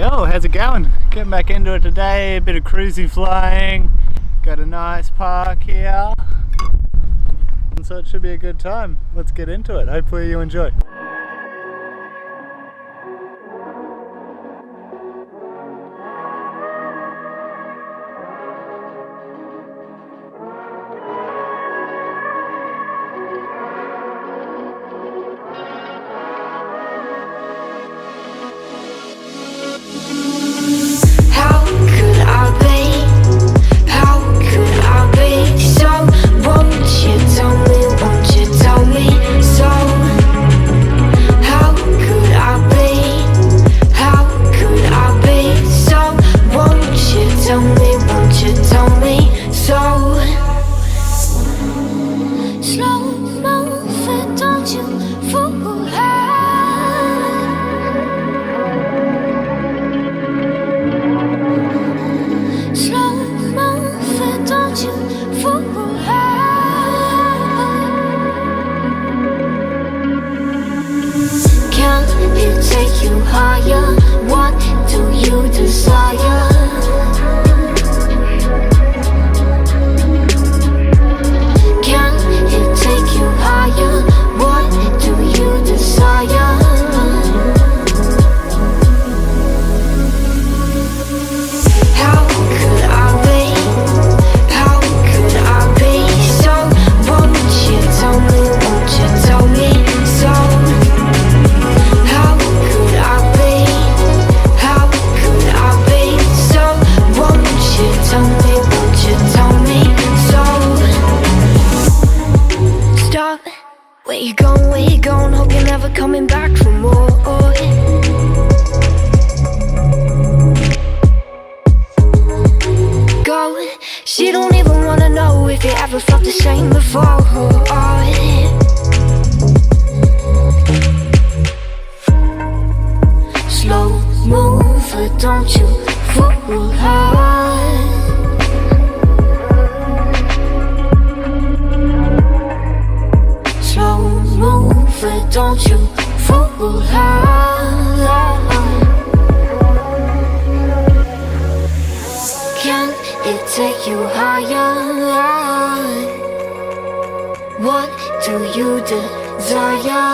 Yo, how's it going? Getting back into it today, a bit of cruisy flying, got a nice park here, and so it should be a good time. Let's get into it, hopefully you enjoy. Take you higher, what do you desire? Can it take you higher, what do you desire? How could I be, how could I be so, won't you tell me, won't you tell me so? Where you going, where you going? Hope you're never coming back for more. Go, she don't even wanna know if you ever felt the same before. Slow mover, don't you fool her. Don't you fool her. Can it take you higher? What do you desire?